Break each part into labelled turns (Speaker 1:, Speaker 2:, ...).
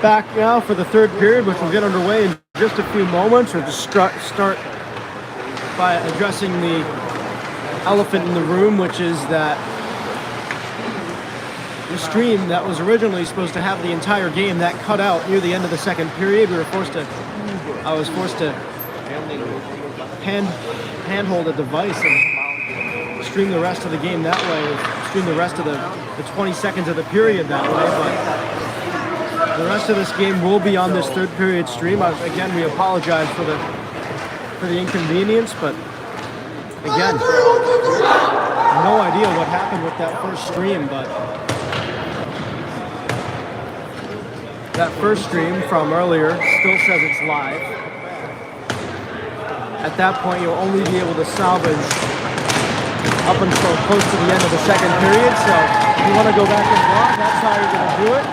Speaker 1: Back now for the third period, which will get underway in just a few moments. We'll just start by addressing the elephant in the room, which is that the stream that was originally supposed to have the entire game, that cut out near the end of the second period. I was forced to handhold a device and stream the rest of the game that way, stream the rest of the 20 seconds of the period that way, but the rest of this game will be on this third period stream. Again, we apologize for the inconvenience, but again, no idea what happened with that first stream, but that first stream from earlier still says it's live. At that point, you'll only be able to salvage up until close to the end of the second period, so if you want to go back and watch, that's how you're going to do it.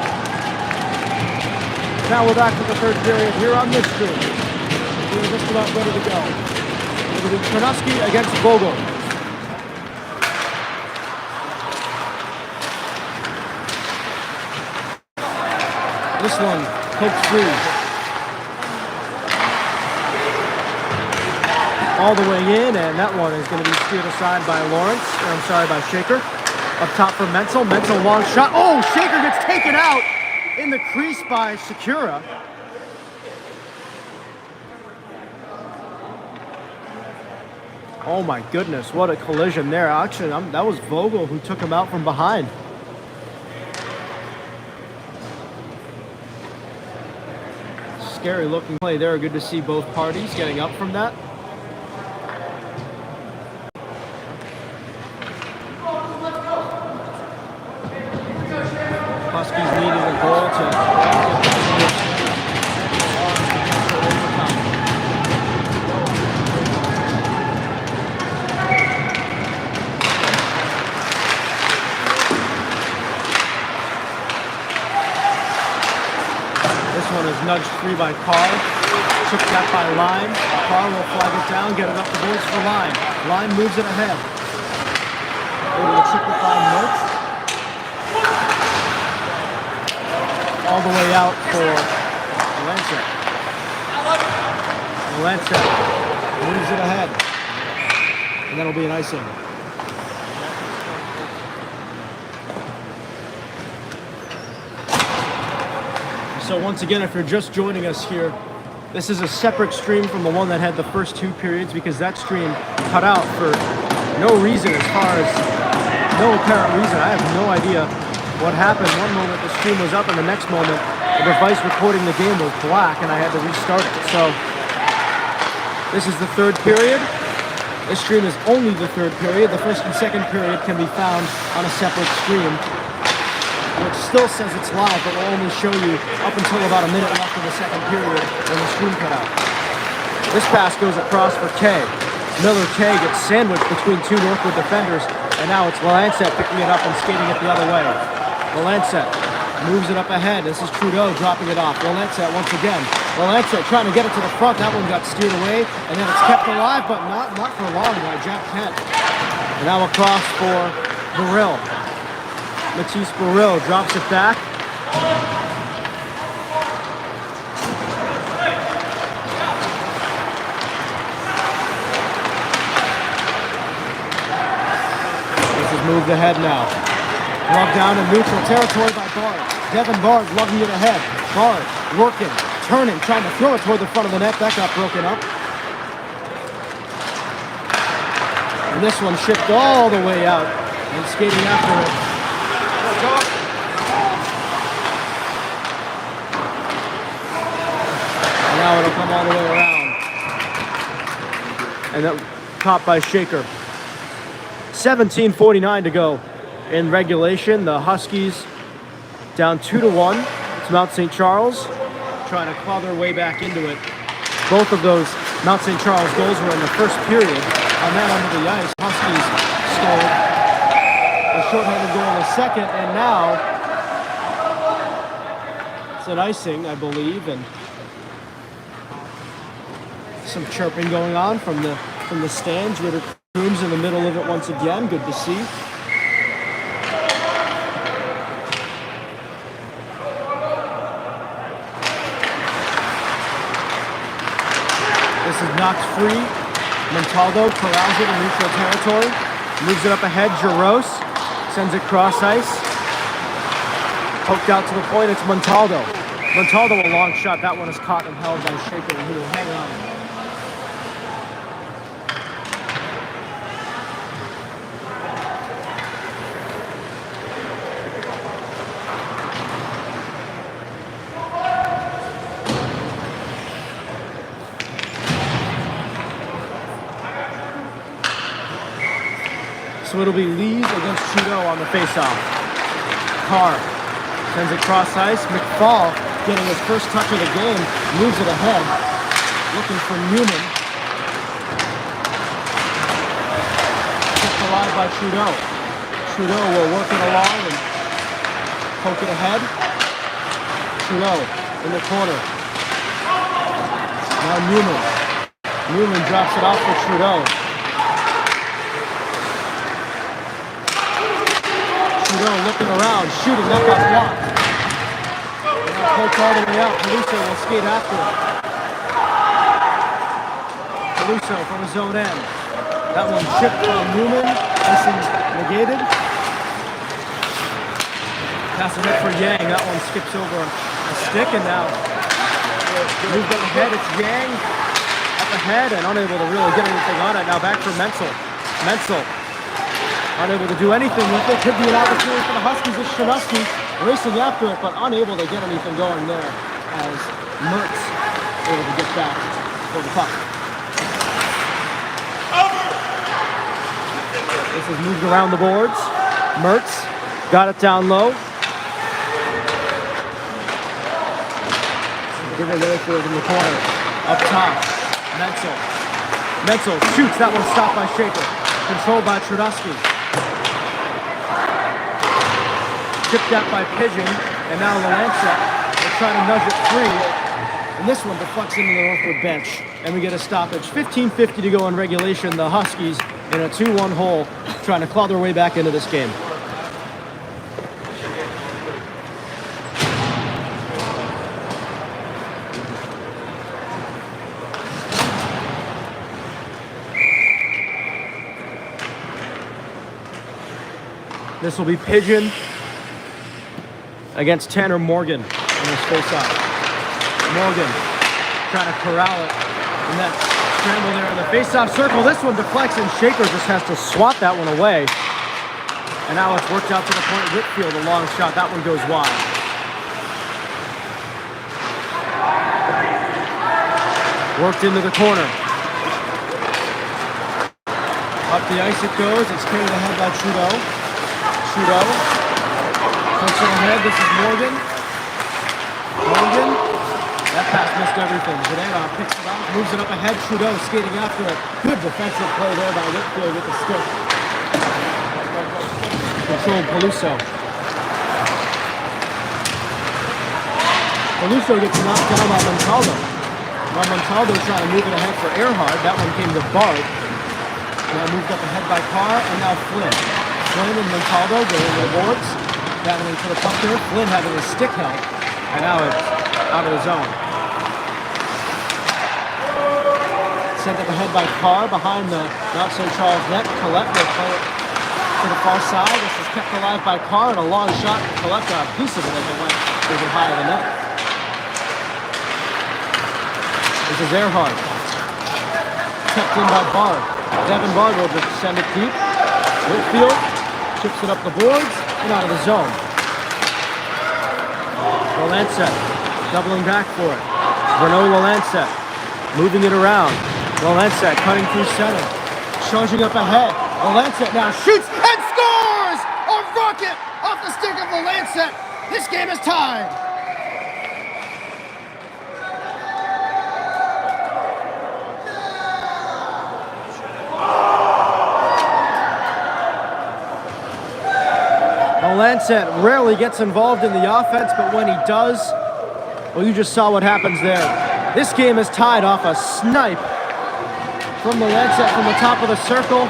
Speaker 1: Now we're back to the third period here on this stream. We're just about ready to go. It'll be Chernovsky against Vogel. This one pokes through. All the way in, and that one is going to be steered aside by by Shaker. Up top for Menzel. Menzel long shot. Oh, Shaker gets taken out in the crease by Sakura. Oh my goodness, what a collision there. Actually, that was Vogel who took him out from behind. Scary looking play there. Good to see both parties getting up from that. Huskies needed a goal to This one is nudged free by Carr. Took that by Line. Carr will flag it down, get it up the boards for Line. Line moves it ahead. Able to chip it by Mertz. All the way out for Lancet. Lancet moves it ahead. And that'll be an icing. So once again, if you're just joining us here, this is a separate stream from the one that had the first two periods because that stream cut out for no reason, as far as no apparent reason. I have no idea what happened. One moment the stream was up and the next moment the device recording the game was black and I had to restart it. So this is the third period. This stream is only the third period. The first and second period can be found on a separate stream, which still says it's live, but will only show you up until about a minute left of the second period when the stream cut out. This pass goes across for Kay. Miller Kay gets sandwiched between two Northwood defenders, and now it's Lancet picking it up and skating it the other way. Lancet moves it up ahead. This is Trudeau dropping it off. Lancet once again. Lancet trying to get it to the front. That one got steered away, and then it's kept alive, but not for long by Jack Kent. And now across for Burrill. Matisse Burrill drops it back. This is moved ahead now. Glove down in neutral territory by Bard. Devin Bard lugging it ahead. Bard working, turning, trying to throw it toward the front of the net. That got broken up. And this one shipped all the way out and skating after it. Now it'll come all the way around. And that caught by Shaker. 17:49 to go in regulation. The Huskies down 2-1. It's Mount St. Charles trying to claw their way back into it. Both of those Mount St. Charles goals were in the first period. On that under the ice, Huskies scored a shorthanded goal in the second, and now it's an icing, I believe, and some chirping going on from the stands. Ritter Coombs in the middle of it once again. Good to see. knocked free. Montaldo corrals it in neutral territory. Moves it up ahead. Jaros sends it cross ice. Poked out to the point. It's Montaldo. Montaldo, a long shot. That one is caught and held by Shaker, who will hang on. So it'll be Lees against Trudeau on the faceoff. Carr sends it cross ice. McFall, getting his first touch of the game, moves it ahead. Looking for Newman. Kept alive by Trudeau. Trudeau will work it along and poke it ahead. Trudeau in the corner. Now Newman. Newman drops it off for Trudeau. Trudeau looking around, shooting, that got blocked. Now poked all the way out. Peluso will skate after it. Peluso from his own end. That one chipped from Newman. Icing negated. Pass it for Yang. That one skips over a stick, and now moved up ahead. It's Yang up ahead and unable to really get anything on it. Now back for Menzel. Menzel unable to do anything with it. Could be an opportunity for the Huskies. It's Shinuski racing after it, but unable to get anything going there as Mertz able to get back for the puck. This is moved around the boards. Mertz got it down low. Give it away for it in the corner. Up top, Menzel. Menzel shoots. That one stopped by Shaker. Controlled by Trudeski. Chipped out by Pigeon, and now Lancet will try to nudge it free. And this one deflects into the Northwood bench, and we get a stoppage. 15:50 to go in regulation. The Huskies in a 2-1 hole, trying to claw their way back into this game. This will be Pigeon against Tanner Morgan in this face-off. Morgan trying to corral it in that scramble there in the face-off circle. This one deflects, and Shaker just has to swat that one away. And now it's worked out to the point. Whitfield, a long shot. That one goes wide. Worked into the corner. Up the ice it goes. It's carried ahead by Trudeau. Trudeau. Puts it ahead. This is Morgan. Morgan. That pass missed everything. Zanera picks it up, moves it up ahead. Trudeau skating after it. Good defensive play there by Whitfield with the stick. Controlled Peluso. Peluso gets knocked down by Montaldo. Now Montaldo trying to move it ahead for Earhart. That one came to Bart. Now moved up ahead by Carr, and now Flynn. Flynn and Montaldo go in the boards. Battling for the puck there. Flynn having his stick held. And now it's out of the zone. Sent up ahead by Carr behind the Mount St. Charles net. Collette will play it to the far side. This is kept alive by Carr, and a long shot. Collette got a piece of it as it went over high of the net. This is Earhart. Kept in by Bard. Devin Bard will just send it deep. Whitfield chips it up the boards and out of the zone. Lancet doubling back for it. Renaud Lancet moving it around. Lancet cutting through center. Charging up ahead. Lancet now shoots and scores! A rocket off the stick of Lancet. This game is tied. Lancet rarely gets involved in the offense, but when he does, well, you just saw what happens there. This game is tied off a snipe from Lancet from the top of the circle,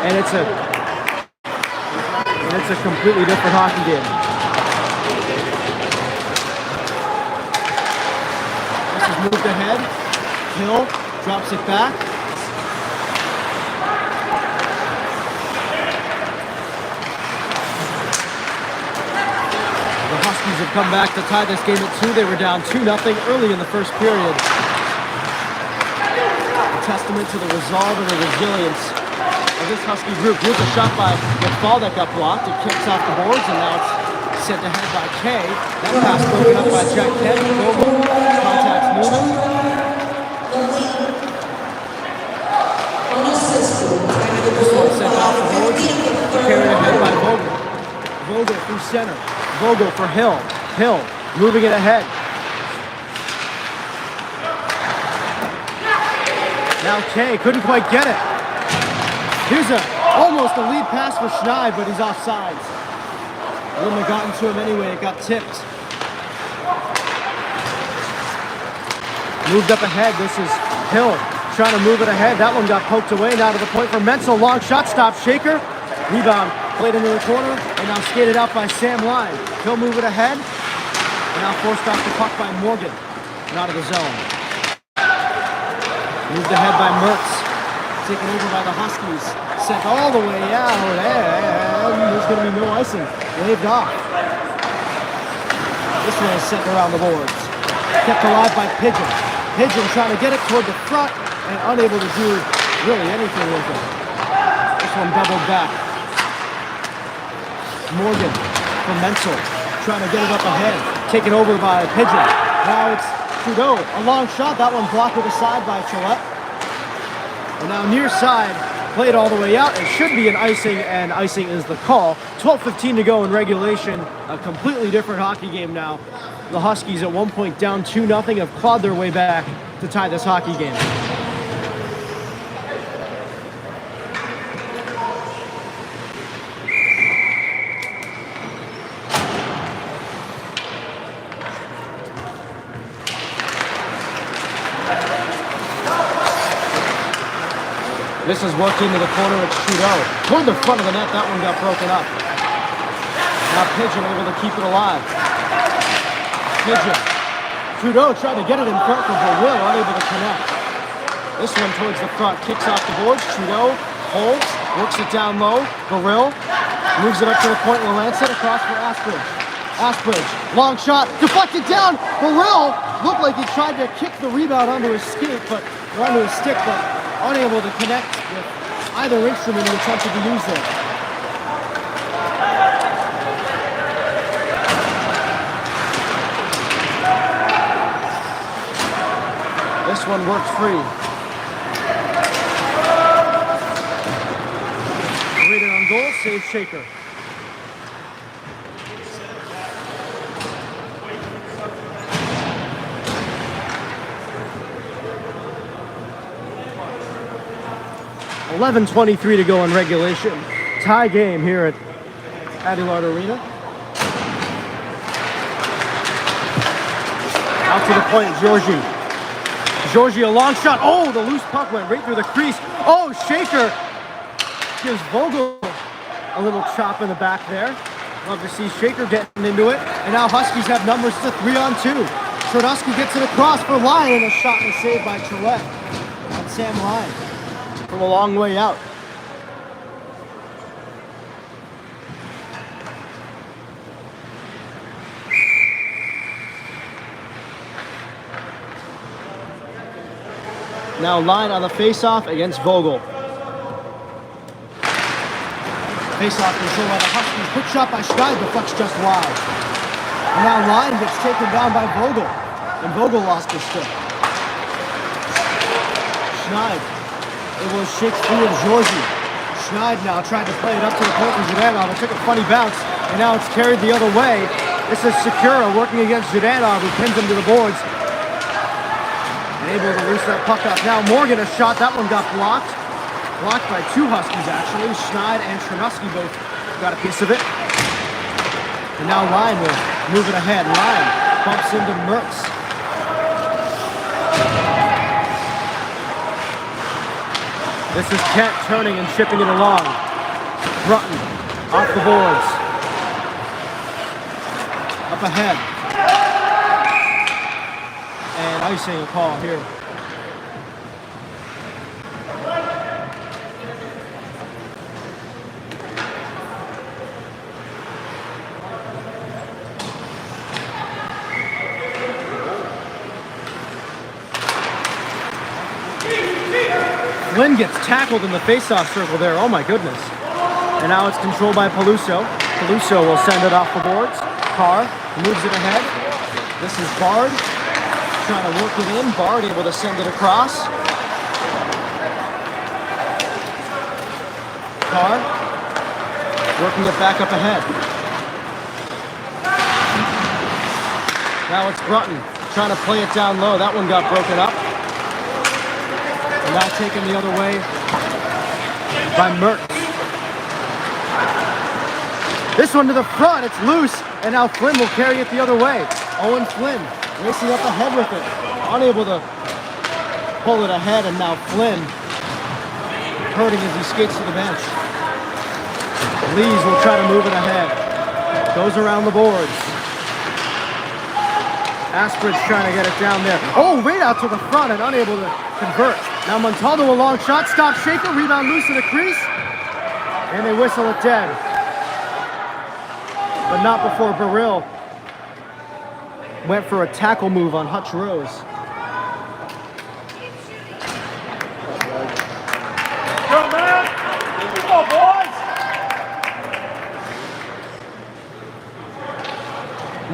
Speaker 1: and it's a completely different hockey game. This is moved ahead. Hill drops it back. The Huskies have come back to tie this game at 2. They were down 2-0 early in the first period. A testament to the resolve and the resilience of this Husky group. Here's a shot by McFall that got blocked. It kicks off the boards, and now it's sent ahead by Kay. That pass broken up by Jack Kent. Vogel contacts Newman. This one sent off the boards. Carried ahead by Vogel. Vogel through center. Vogel for Hill. Hill moving it ahead. Now Kay couldn't quite get it. Here's almost a lead pass for Schneid, but he's offsides. Wouldn't have gotten to him anyway. It got tipped. Moved up ahead. This is Hill trying to move it ahead. That one got poked away. Now to the point for Menzel. Long shot. Stop. Shaker. Rebound. Played into the corner. And now skated out by Sam Lyon. He'll move it ahead. And now forced off the puck by Morgan. And out of the zone. Moved ahead by Mertz. Taken over by the Huskies. Sent all the way out. And there's going to be no icing. Waved off. This one is sent around the boards. Kept alive by Pigeon. Pigeon trying to get it toward the front and unable to do really anything with it. This one doubled back. Morgan from Menzel trying to get it up ahead. Taken over by Pigeon. Now it's Trudeau. A long shot. That one blocked to the side by Gillette. And now near side. Played all the way out. It should be an icing, and icing is the call. 12:15 to go in regulation. A completely different hockey game now. The Huskies at one point down 2-0 have clawed their way back to tie this hockey game. This is worked into the corner. It's Trudeau. Toward the front of the net, that one got broken up. Now Pigeon able to keep it alive. Pigeon. Trudeau tried to get it in front for Will, unable to connect. This one towards the front, kicks off the boards. Trudeau holds, works it down low. Burrill moves it up to the point. Lancet across for Asbridge. Asbridge, long shot, deflected down. Burrill looked like he tried to kick the rebound onto his skate, but or onto his stick, but unable to connect with either instrument he attempted to use there. This one worked free. Rated on goal, save Shaker. $11:23 to go in regulation. Tie game here at Adelard Arena. Out to the point, Georgie. Georgie, a long shot. Oh, the loose puck went right through the crease. Oh, Shaker gives Vogel a little chop in the back there. Love to see Shaker getting into it. And now Huskies have numbers. It's a 3-on-2. Trodusky gets it across for Lyon. A shot and a save by Gillette. And Sam Lyon from a long way out. Now Lyon on the face-off against Vogel. Face-off control by the Huskies. Quick shot by Schneid, deflects just wide. And now Lyon gets taken down by Vogel. And Vogel lost his stick. Schneid able to shake free of Georgie. Schneid now tried to play it up to the point with Zhudanov. It took a funny bounce, and now it's carried the other way. This is Sekura working against Zhudanov, who pins him to the boards. And able to loose that puck up. Now Morgan, a shot. That one got blocked. Blocked by two Huskies, actually. Schneid and Chernovsky both got a piece of it. And now Lyon will move it ahead. Lyon bumps into Mertz. This is Kent turning and chipping it along. Brutton off the boards. Up ahead. And icing a call here Flynn gets tackled in the face-off circle there. Oh my goodness. And now it's controlled by Peluso. Peluso will send it off the boards. Carr moves it ahead. This is Bard trying to work it in. Bard able to send it across. Carr working it back up ahead. Now it's Brunton trying to play it down low. That one got broken up. And now taken the other way by Mertz. This one to the front, it's loose, and now Flynn will carry it the other way. Owen Flynn racing up ahead with it. Unable to pull it ahead, and now Flynn hurting as he skates to the bench. Lees will try to move it ahead. Goes around the boards. Asprid's trying to get it down there. Oh, right out to the front and unable to convert. Now Montaldo a long shot, stop Shaker, rebound loose in the crease. And they whistle it dead. But not before Burrill went for a tackle move on Hutch Rose.
Speaker 2: Go, man! Come on, boys!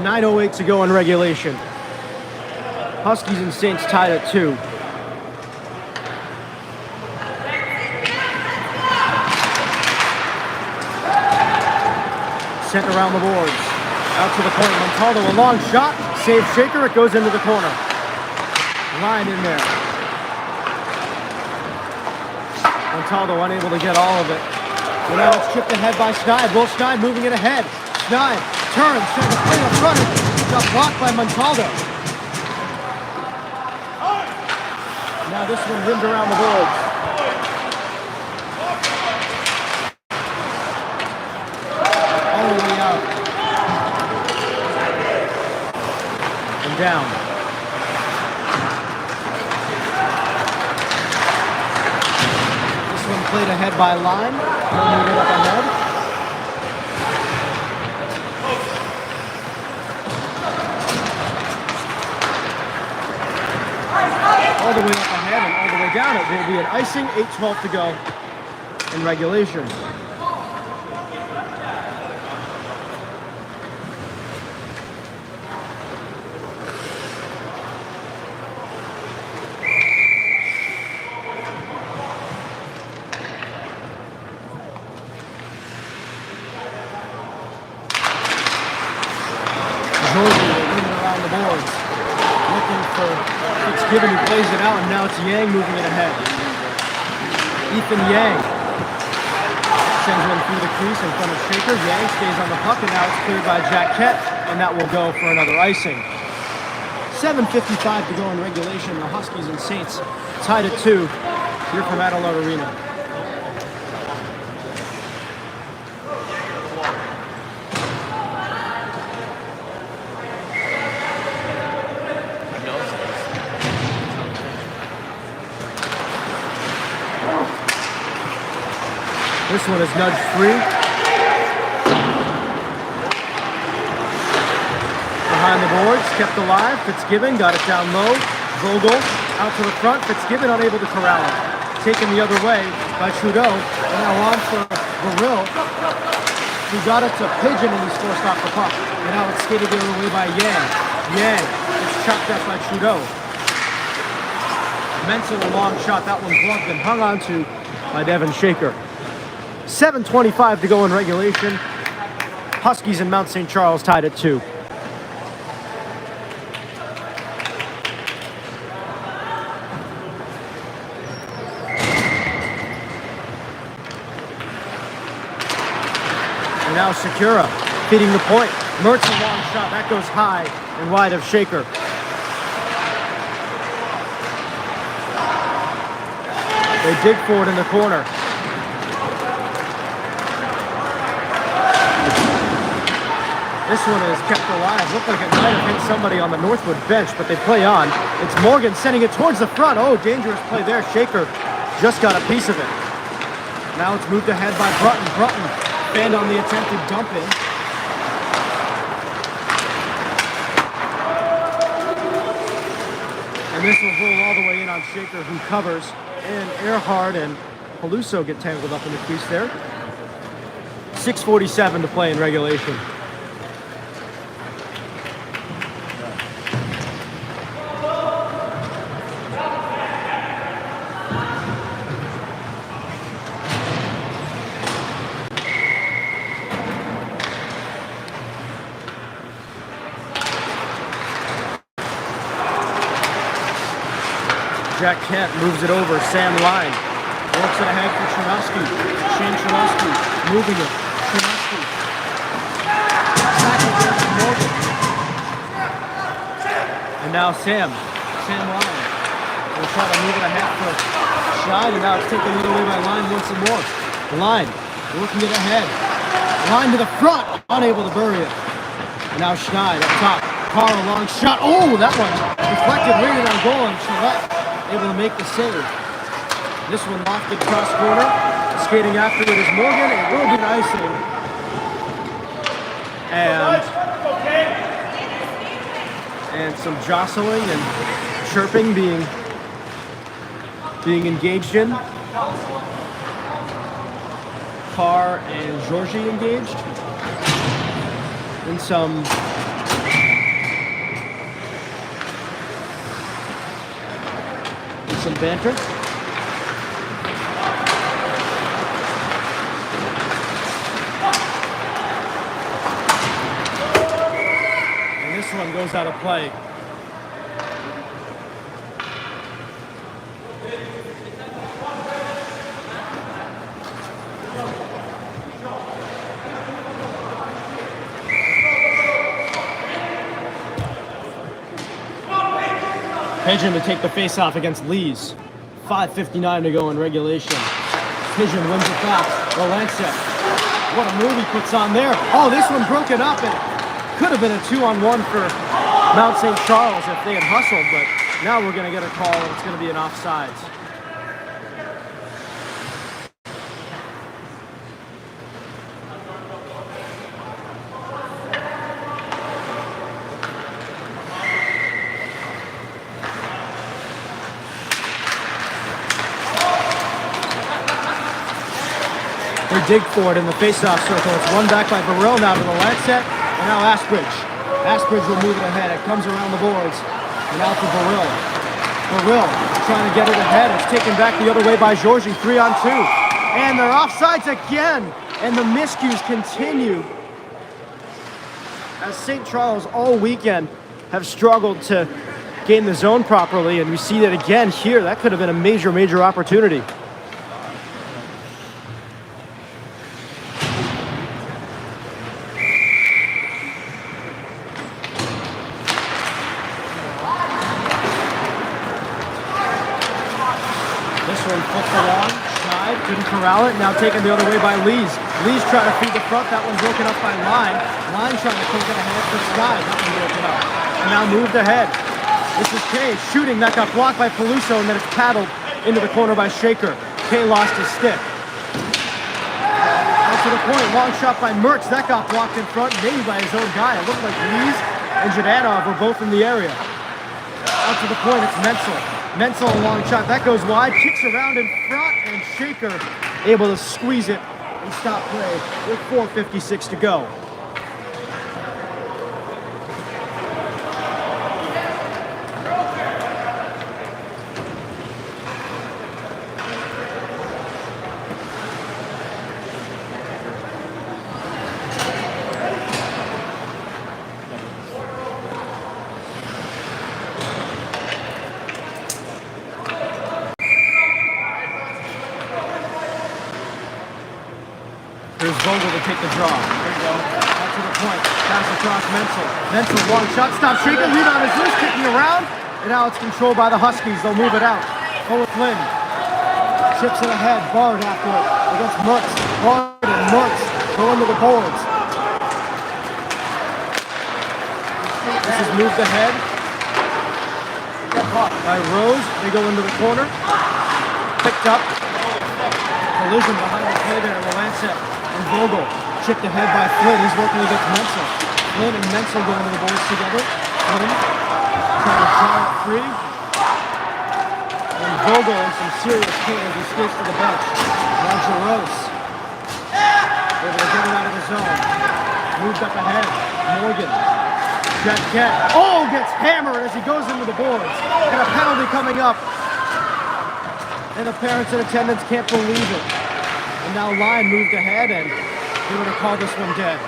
Speaker 1: 9:08 to go in regulation. Huskies and Saints tied at 2. Sent around the boards. Out to the point. Montaldo, a long shot. Save Shaker. It goes into the corner. Line in there. Montaldo unable to get all of it. And now it's chipped ahead by Schneid. Will Schneid moving it ahead. Schneid turns, trying to play in front. Got blocked by Montaldo. Now this one rimmed around the boards. All the way out. And down. This one played ahead by Line. Moving it up ahead. All the way up ahead and all the way down. It will be an icing, 8:12 to go in regulation. Georgia moving around the boards, looking for Fitzgibbon who plays it out, and now it's Yang moving it ahead. Ethan Yang sends one through the crease in front of Shaker. Yang stays on the puck, and now it's cleared by Jack Kett, and that will go for another icing. 7:55 to go in regulation. The Huskies and Saints tied at 2 here from Adelard Arena. This one is nudged free. Behind the boards, kept alive. Fitzgibbon got it down low. Vogel out to the front. Fitzgibbon unable to corral it. Taken the other way by Trudeau. And now on for Burrill. He got it to Pigeon and he's forced off the puck. And now it's skated the other way by Yang. Yang is chopped up by Trudeau. Menzel a long shot. That one gloved and hung on to by Devin Shaker. 7:25 to go in regulation. Huskies and Mount St. Charles tied at 2. And now Secura feeding the point. Mertz a long shot. That goes high and wide of Shaker. They dig for it in the corner. This one is kept alive. Looked like it might have hit somebody on the Northwood bench, but they play on. It's Morgan sending it towards the front. Oh, dangerous play there. Shaker just got a piece of it. Now it's moved ahead by Brunton. Brunton fanned on the attempted dump in. And this will roll all the way in on Shaker, who covers, and Earhart and Peluso get tangled up in the crease there. 6:47 to play in regulation. Jack Kent moves it over. Sam Line works it ahead for Chernovsky. Shane Chernovsky moving it. Chernovsky. Back again to Morgan. And now Sam Line will try to move it ahead for Schneid, and now it's taken a little away by Line once more. Line working it ahead. Line to the front, unable to bury it. And now Schneid up top. Carr, a long shot. Oh, that one deflected, waited on goal, and Gillette able to make the save. This one lofted cross corner. Skating after it is Morgan. It will be an icing. And some jostling and chirping being engaged in. Carr and Georgie engaged. And some banter. And this one goes out of play. Pigeon to take the face-off against Lees. 5:59 to go in regulation. Pigeon wins it fast. Lancet. What a move he puts on there. Oh, this one broken up, and could have been a 2-on-1 for Mount St. Charles if they had hustled, but now we're going to get a call, and it's going to be an offsides. They dig for it in the face-off circle. It's one back by Burrell now to the Lancet, and now Asbridge. Asbridge will move it ahead. It comes around the boards, and out to Burrell. Burrell trying to get it ahead. It's taken back the other way by Georgie, 3-on-2. And they're offsides again, and the miscues continue. As St. Charles all weekend have struggled to gain the zone properly, and we see that again here. That could have been a major, major opportunity. Couldn't corral it, now taken the other way by Lees. Lees trying to feed the front, that one broken up by Line. Line trying to take it ahead for Sky, that one broken up. And now moved ahead. This is Kay shooting, that got blocked by Peluso, and then it's paddled into the corner by Shaker. Kay lost his stick. Out to the point, long shot by Mertz, that got blocked in front, maybe by his own guy. It looked like Lees and Jdanov were both in the area. Out to the point, it's Menzel. Menzel, a long shot, that goes wide, kicks around in front, and Shaker able to squeeze it and stop play with 4:56 to go. Here's Vogel to take the draw. There you go. Out to the point. Pass across Menzel. Menzel, long shot. Stop Shaker. Rebound is loose. Kicking around. And now it's controlled by the Huskies. They'll move it out. Owen Flynn. Chips it ahead. Bard after it. Against Mertz. Bard and Mertz go into the boards. This is moved ahead by Rose. They go into the corner. Picked up. Collision behind the play there. Lancet and Vogel chipped ahead by Flynn. He's working against Menzel. Flynn and Menzel go into the boards together. Flynn trying to draw it free. Vogel in some serious pain as he skates to the bench. Now Jaros able to get it out of the zone. Moved up ahead. Morgan. Jet. Oh, gets hammered as he goes into the boards. And a penalty coming up. And the parents in attendance can't believe it. And now Lyon moved ahead and they would have called this one dead.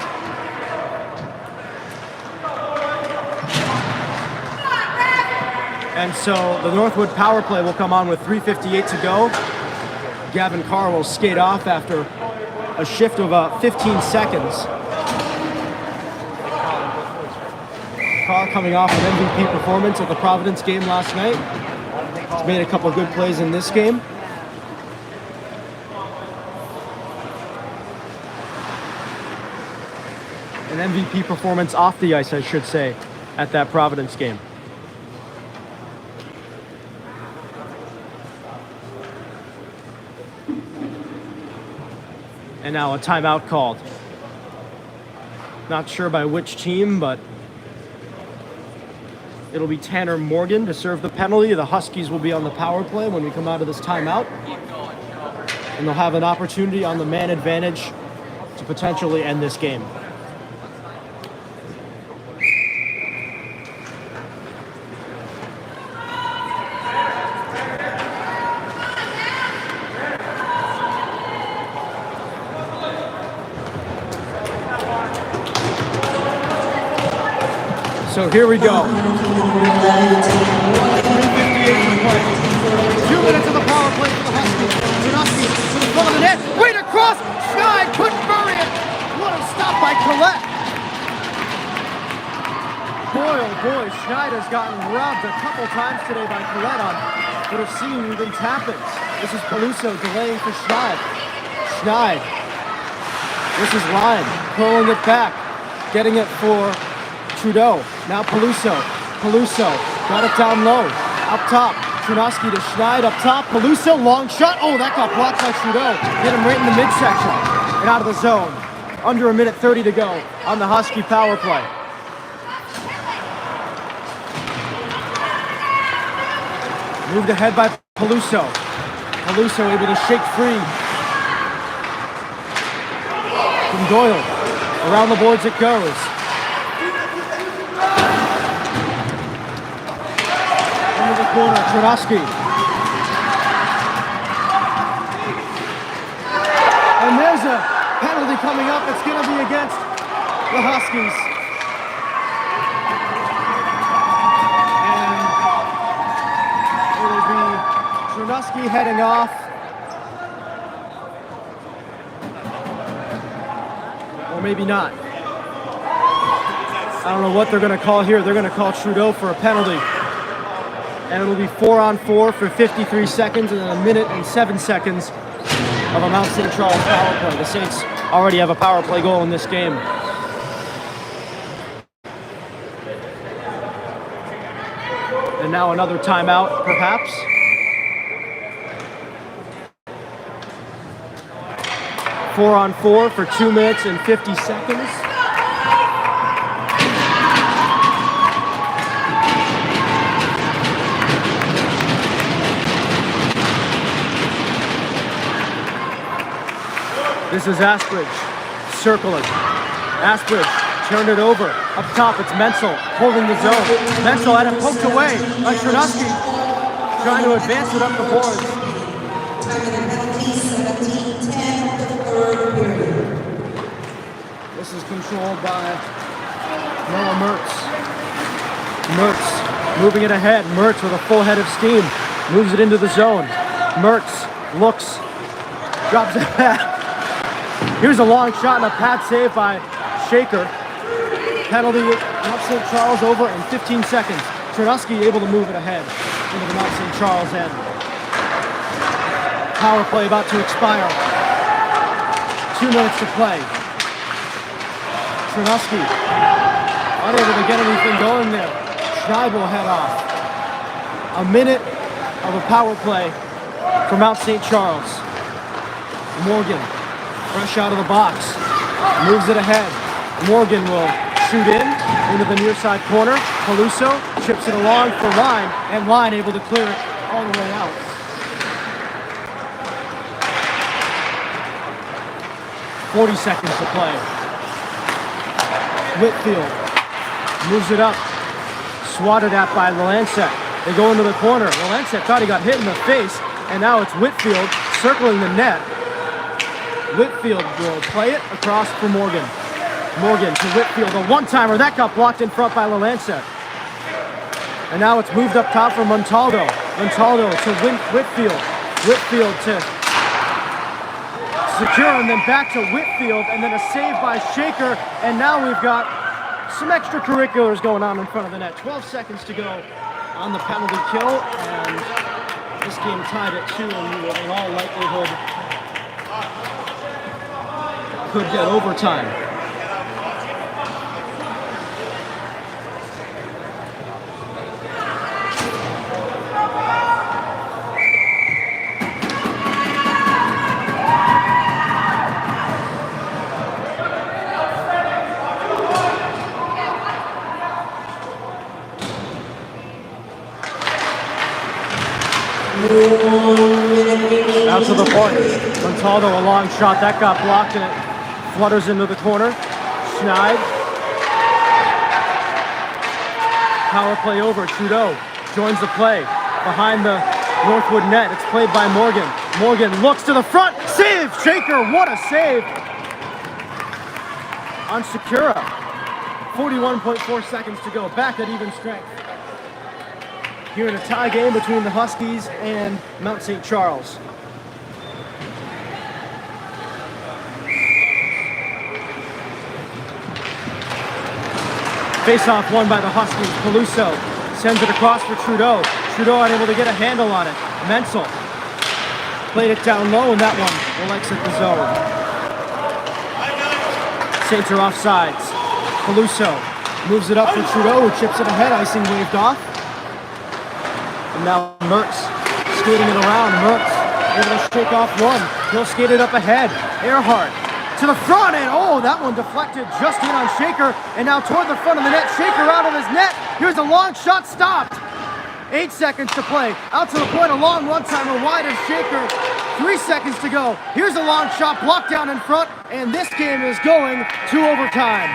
Speaker 1: And so the Northwood power play will come on with 3:58 to go. Gavin Carr will skate off after a shift of about 15 seconds. Carr coming off an MVP performance at the Providence game last night. He's made a couple good plays in this game. An MVP performance off the ice, I should say, at that Providence game. And now a timeout called. Not sure by which team, but it'll be Tanner Morgan to serve the penalty. The Huskies will be on the power play when we come out of this timeout. And they'll have an opportunity on the man advantage to potentially end this game. So here we go. 3:58 to play. 2 minutes of the power play for the Huskies. Trunoski to the front of the net. Right across. Schneid couldn't bury it. What a stop by Collette. Boy, oh boy, Schneid has gotten robbed a couple times today by Collette on what have seemingly been tap-ins. This is Peluso delaying for Schneid. Schneid. This is Lyon pulling it back. Getting it for Trudeau. Now Peluso got it down low. Up top. Trunoski to Schneid up top. Peluso, long shot. Oh, that got blocked by Trudeau. Hit him right in the midsection and out of the zone. Under 1:30 to go on the Husky power play. Moved ahead by Peluso. Peluso able to shake free from Doyle. Around the boards it goes. Into the corner, Trunoski. And there's a penalty coming up. It's going to be against the Huskies. And it'll be Trunoski heading off. Or maybe not. I don't know what they're going to call here. They're going to call Trudeau for a penalty. And it'll be 4-on-4 for 53 seconds and then 1:07 seconds of a Mount St. Charles power play. The Saints already have a power play goal in this game. And now another timeout, perhaps. Four on four for 2 minutes and 50 seconds. This is Asbridge circling. Asbridge turned it over. Up top, it's Menzel holding the zone. Menzel had it poked away by Trunoski, trying to advance it up the boards. This is controlled by Noah Mertz. Mertz moving it ahead. Mertz with a full head of steam. Moves it into the zone. Mertz looks, drops it back. Here's a long shot and a pad save by Shaker. Penalty, Mount St. Charles over in 15 seconds. Trunoski able to move it ahead into the Mount St. Charles end. Power play about to expire. 2 minutes to play. Trunoski unable to get anything going there. Schneid will head off. A minute of a power play for Mount St. Charles. Morgan, fresh out of the box, moves it ahead. Morgan will shoot into the near side corner. Peluso chips it along for Lyon, and Lyon able to clear it all the way out. 40 seconds to play. Whitfield moves it up. Swatted at by Lancet. They go into the corner. Lancet thought he got hit in the face, and now it's Whitfield circling the net. Whitfield will play it across for Morgan. Morgan to Whitfield, a one-timer. That got blocked in front by Lancet. And now it's moved up top for Montaldo. Montaldo to Whitfield. Whitfield to secure, and then back to Whitfield, and then a save by Shaker. And now we've got some extracurriculars going on in front of the net. 12 seconds to go on the penalty kill, and this game tied at 2, and we will in all likelihood could get overtime. Out to the point. Montaldo, a long shot. That got blocked and it flutters into the corner. Schneid. Power play over. Trudeau joins the play behind the Northwood net. It's played by Morgan. Morgan looks to the front. Save! Shaker, what a save! On Secura. 41.4 seconds to go. Back at even strength. Here in a tie game between the Huskies and Mount St. Charles. Face-off won by the Huskies. Peluso sends it across for Trudeau. Trudeau unable to get a handle on it. Menzel played it down low, and that one will exit the zone. Saints are offsides. Peluso moves it up for Trudeau, who chips it ahead. Icing waved off. And now Mertz skating it around. Mertz able to shake off one. He'll skate it up ahead. Earhart to the front, and oh, that one deflected just in on Shaker. And now toward the front of the net. Shaker out of his net. Here's a long shot, stopped. 8 seconds to play. Out to the point, a long one-timer wide of Shaker. 3 seconds to go. Here's a long shot, blocked down in front, and this game is going to overtime.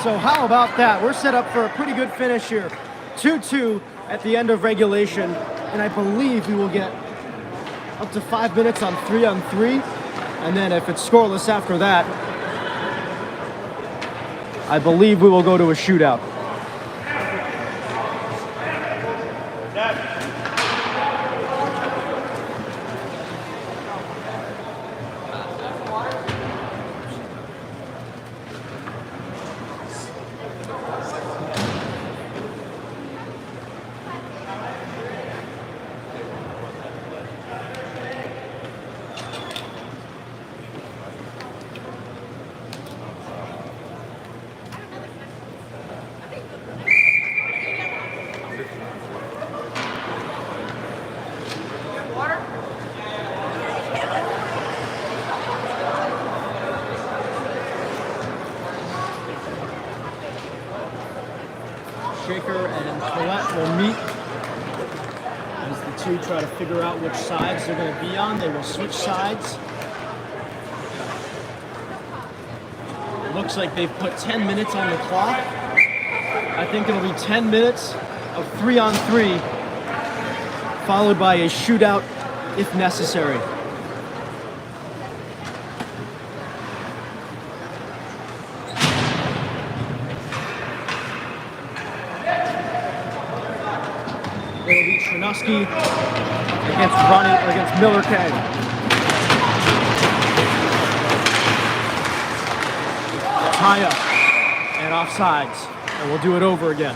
Speaker 1: So how about that? We're set up for a pretty good finish here. 2-2 at the end of regulation, and I believe we will get up to 5 minutes on 3-on-3, and then if it's scoreless after that, I believe we will go to a shootout. Shaker and Collette will meet as the two try to figure out which sides they're going to be on. They will switch sides. It looks like they've put 10 minutes on the clock. I think it'll be 10 minutes of 3-on-3, followed by a shootout if necessary. It'll be Chernuski against Miller K. Tie up and offsides, and we'll do it over again.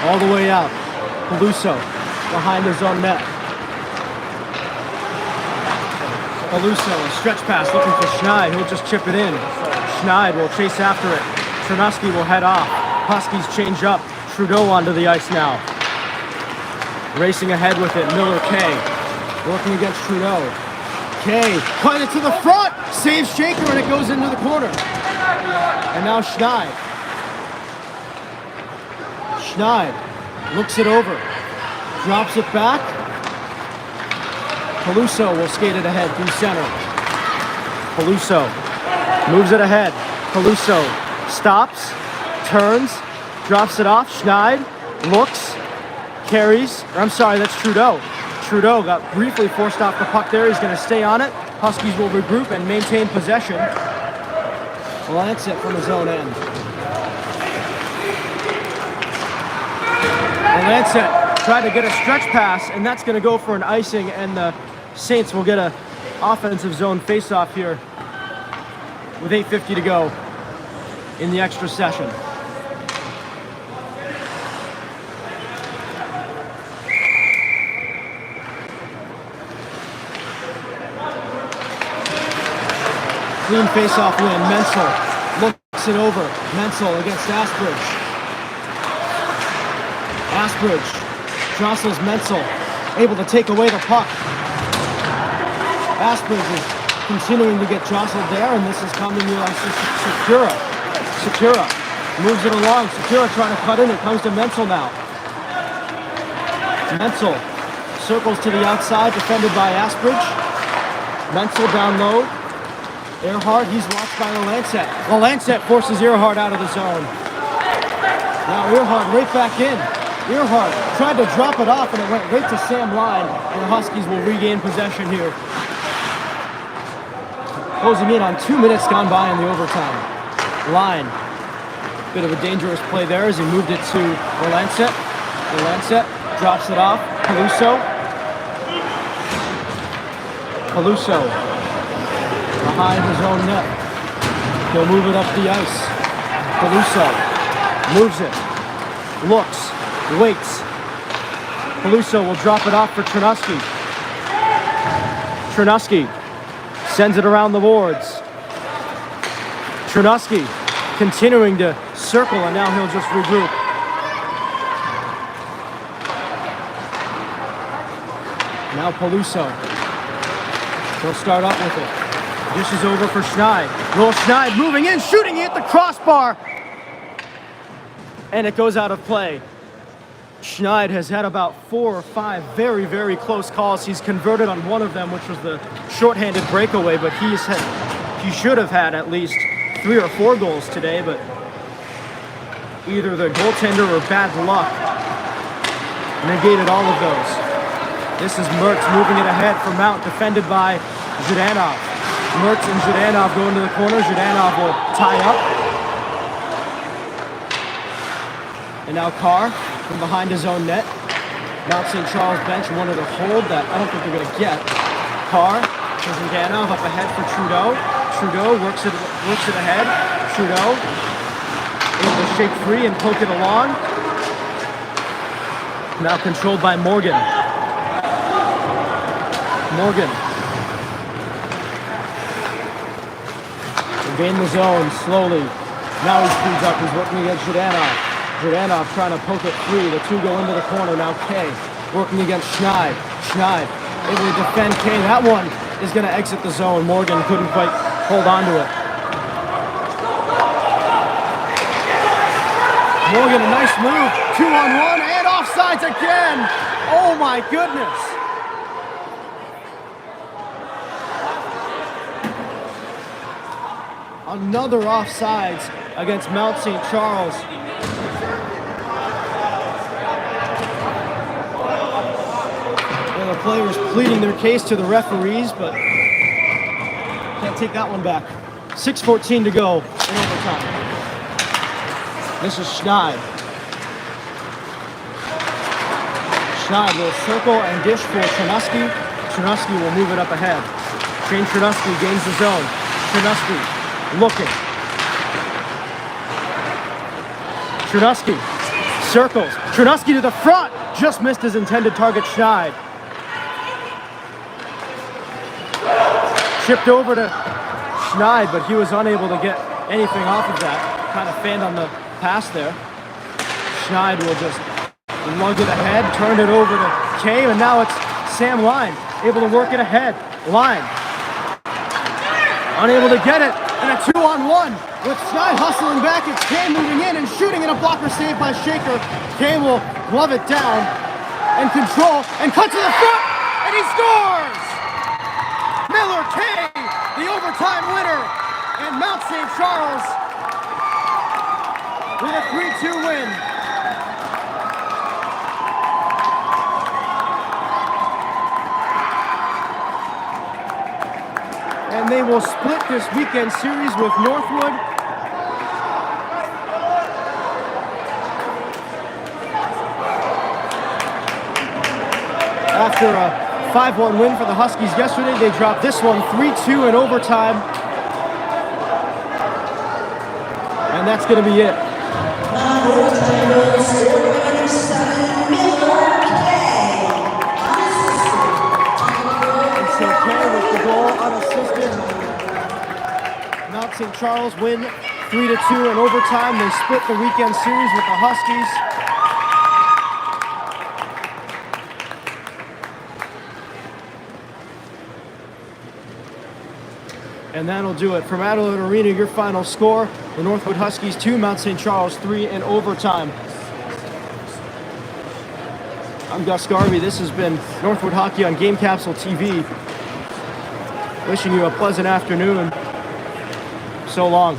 Speaker 1: All the way out. Peluso behind his own net. Peluso, a stretch pass looking for Schneid. He'll just chip it in. Schneid will chase after it. Chernuski will head off. Huskies change up. Trudeau onto the ice now. Racing ahead with it. Miller K. Working against Trudeau. K. Playing it to the front. Saves Shaker and it goes into the corner. And now Schneid. Schneid looks it over. Drops it back. Peluso will skate it ahead through center. Peluso moves it ahead. Peluso stops, turns, drops it off. Schneid looks, carries. Or I'm sorry, that's Trudeau. Trudeau got briefly forced off the puck there. He's going to stay on it. Huskies will regroup and maintain possession. Lancet from his own end. Lancet tried to get a stretch pass, and that's going to go for an icing, and the Saints will get an offensive zone face-off here with 8:50 to go in the extra session. Clean face-off win. Menzel looks it over. Menzel against Asbridge. Asbridge jostles Menzel, able to take away the puck. Asbridge is continuing to get jostled there, and this is coming to Secura. Secura moves it along. Secura trying to cut in. It comes to Menzel now. Menzel circles to the outside, defended by Asbridge. Menzel down low. Earhart, he's watched by Lancet. Lancet forces Earhart out of the zone. Now Earhart right back in. Earhart tried to drop it off, and it went right to Sam Line, and the Huskies will regain possession here. Closing in on 2 minutes gone by in the overtime. Line, bit of a dangerous play there as he moved it to Lancet. Lancet drops it off. Peluso. Peluso behind his own net. He'll move it up the ice. Peluso moves it. Looks. Waits. Peluso will drop it off for Chernuski. Chernuski sends it around the boards. Chernuski continuing to circle, and now he'll just regroup. Now Peluso. He'll start up with it. This is over for Schneid. Will Schneid moving in, shooting, hit the crossbar. And it goes out of play. Schneid has had about 4 or 5 very, very close calls. He's converted on one of them, which was the shorthanded breakaway, but he should have had at least 3 or 4 goals today, but either the goaltender or bad luck negated all of those. This is Mertz moving it ahead for Mount, defended by Zhdanov. Mertz and Zhdanov go into the corner. Zhdanov will tie up. And now Carr from behind his own net. Mount St. Charles bench wanted a hold that I don't think they're going to get. Carr to Zhdanov up ahead for Trudeau. Trudeau works it ahead. Trudeau able to shake free and poke it along. Now controlled by Morgan. Morgan. Gain the zone slowly. Now he speeds up. He's working against Zhdanov. Zhdanov trying to poke it free. The two go into the corner. Now Kay working against Schneid. Schneid able to defend Kay. That one is going to exit the zone. Morgan couldn't quite hold on to it. Morgan, a nice move. 2-on-1 and offsides again. Oh my goodness. Another offsides against Mount St. Charles. And the players pleading their case to the referees, but can't take that one back. 6:14 to go in overtime. This is Schneid. Schneid will circle and dish for Chernuski. Chernuski will move it up ahead. Shane Chernuski gains the zone. Chernuski looking. Chernuski circles. Chernuski to the front. Just missed his intended target, Schneid. Chipped over to Schneid, but he was unable to get anything off of that. Kind of fanned on the pass there. Schneid will just lug it ahead, turn it over to Kay, and now it's Sam Line able to work it ahead. Line unable to get it. And a 2-on-1. With Sky hustling back, it's Kane moving in and shooting, and a blocker save by Shaker. Kane will glove it down and control and cut to the front, and he scores! Miller Kane, the overtime winner, and Mount St. Charles with a 3-2 win. And they will split this weekend series with Northwood. After a 5-1 win for the Huskies yesterday, they dropped this one 3-2 in overtime. And that's going to be it. And so Kay with the goal unassisted. Mount St. Charles win 3-2 in overtime. They split the weekend series with the Huskies. And that'll do it. From Adelaide Arena, your final score, the Northwood Huskies 2, Mount St. Charles 3 in overtime. I'm Gus Garvey. This has been Northwood Hockey on Game Capsule TV. Wishing you a pleasant afternoon. So long.